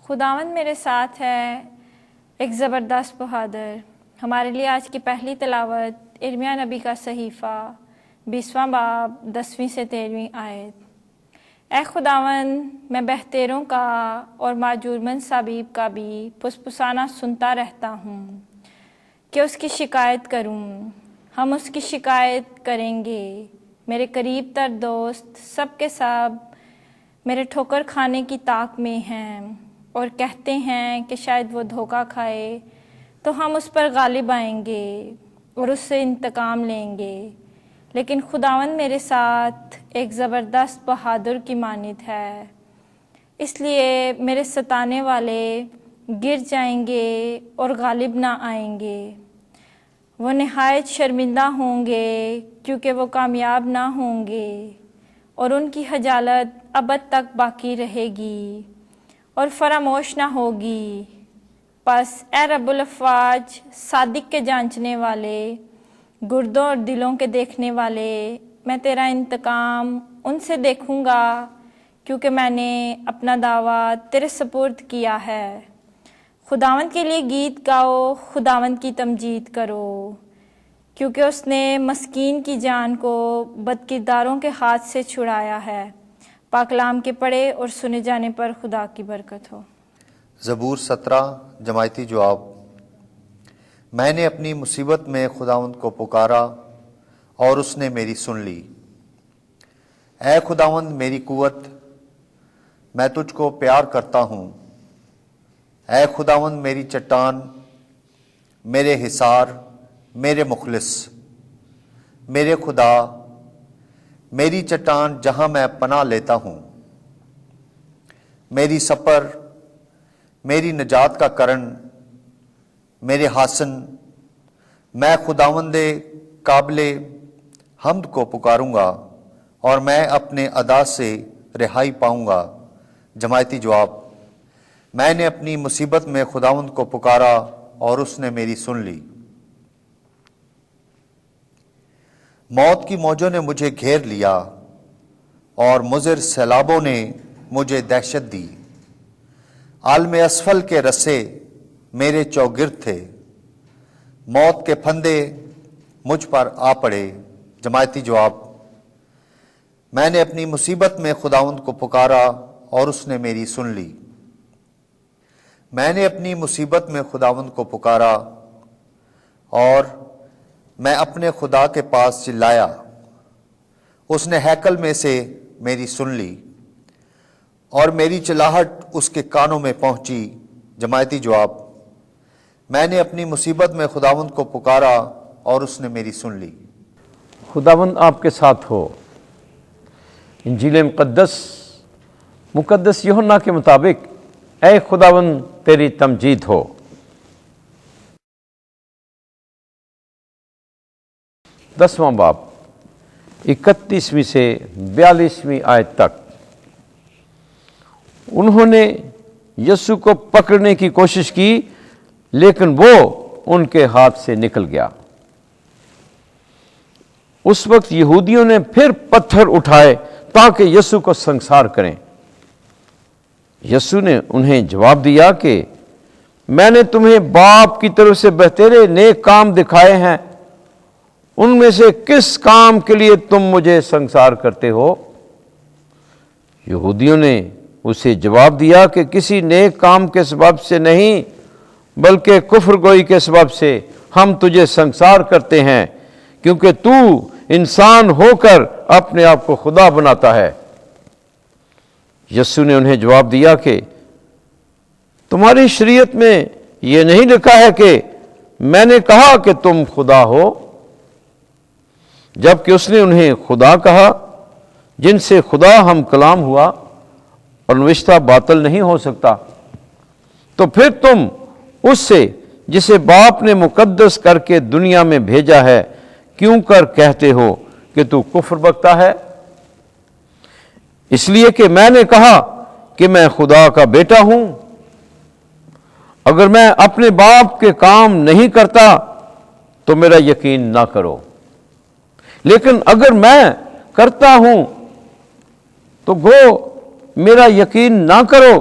خداوند میرے ساتھ ہے، ایک زبردست بہادر۔ ہمارے لیے آج کی پہلی تلاوت ارمیہ نبی کا صحیفہ 20واں باب 10ویں سے 13ویں آیت۔ اے خداوند، میں بہتروں کا اور معجورمند صابیب کا بھی پسپسانہ سنتا رہتا ہوں کہ اس کی شکایت کروں۔ ہم اس کی شکایت کریں گے۔ میرے قریب تر دوست سب کے سب میرے ٹھوکر کھانے کی طاق میں ہیں اور کہتے ہیں کہ شاید وہ دھوکہ کھائے تو ہم اس پر غالب آئیں گے اور اس سے انتقام لیں گے۔ لیکن خداوند میرے ساتھ ایک زبردست بہادر کی مانند ہے، اس لیے میرے ستانے والے گر جائیں گے اور غالب نہ آئیں گے۔ وہ نہایت شرمندہ ہوں گے کیونکہ وہ کامیاب نہ ہوں گے، اور ان کی خجالت ابد تک باقی رہے گی اور فراموش نہ ہوگی۔ پس اے رب الافواج، صادق کے جانچنے والے، گردوں اور دلوں کے دیکھنے والے، میں تیرا انتقام ان سے دیکھوں گا، کیونکہ میں نے اپنا دعویٰ تیرے سپرد کیا ہے۔ خداوند کے لیے گیت گاؤ، خداوند کی تمجید کرو، کیونکہ اس نے مسکین کی جان کو بدکرداروں کے ہاتھ سے چھڑایا ہے۔ پاک کلام کے پڑھے اور سنے جانے پر خدا کی برکت ہو۔ زبور 17 جماعتی جواب۔ میں نے اپنی مصیبت میں خداوند کو پکارا اور اس نے میری سن لی۔ اے خداوند میری قوت، میں تجھ کو پیار کرتا ہوں۔ اے خداوند میری چٹان، میرے حصار، میرے مخلص، میرے خدا، میری چٹان جہاں میں پناہ لیتا ہوں، میری سپر، میری نجات کا کرن، میرے حاسن، میں خداوند قابل حمد کو پکاروں گا اور میں اپنے ادا سے رہائی پاؤں گا۔ جماعتی جواب۔ میں نے اپنی مصیبت میں خداوند کو پکارا اور اس نے میری سن لی۔ موت کی موجوں نے مجھے گھیر لیا اور مضر سیلابوں نے مجھے دہشت دی۔ عالم اسفل کے رسے میرے چوگرد تھے، موت کے پھندے مجھ پر آ پڑے۔ جماعتی جواب۔ میں نے اپنی مصیبت میں خداوند کو پکارا اور اس نے میری سن لی۔ میں نے اپنی مصیبت میں خداوند کو پکارا اور میں اپنے خدا کے پاس چلایا، اس نے ہیکل میں سے میری سن لی اور میری چلاہٹ اس کے کانوں میں پہنچی۔ جماعتی جواب۔ میں نے اپنی مصیبت میں خداوند کو پکارا اور اس نے میری سن لی۔ خداوند آپ کے ساتھ ہو۔ انجیل مقدس یوحنا کے مطابق اے خداوند تیری تمجید ہو۔ دسواں باب 31ویں سے 42ویں آیت تک۔ انہوں نے یسوع کو پکڑنے کی کوشش کی لیکن وہ ان کے ہاتھ سے نکل گیا۔ اس وقت یہودیوں نے پھر پتھر اٹھائے تاکہ یسوع کو سنسار کریں۔ یسوع نے انہیں جواب دیا کہ میں نے تمہیں باپ کی طرف سے بہترے نیک کام دکھائے ہیں، ان میں سے کس کام کے لیے تم مجھے سنسار کرتے ہو؟ یہودیوں نے اسے جواب دیا کہ کسی نیک کام کے سبب سے نہیں بلکہ کفر گوئی کے سبب سے ہم تجھے سنسار کرتے ہیں، کیونکہ تو انسان ہو کر اپنے آپ کو خدا بناتا ہے۔ یسوع نے انہیں جواب دیا کہ تمہاری شریعت میں یہ نہیں لکھا ہے کہ میں نے کہا کہ تم خدا ہو؟ جبکہ اس نے انہیں خدا کہا جن سے خدا ہم کلام ہوا اور نوشتہ باطل نہیں ہو سکتا، تو پھر تم اس سے جسے باپ نے مقدس کر کے دنیا میں بھیجا ہے کیوں کر کہتے ہو کہ تو کفر بکتا ہے؟ اس لیے کہ میں نے کہا کہ میں خدا کا بیٹا ہوں۔ اگر میں اپنے باپ کے کام نہیں کرتا تو میرا یقین نہ کرو، لیکن اگر میں کرتا ہوں تو گو میرا یقین نہ کرو،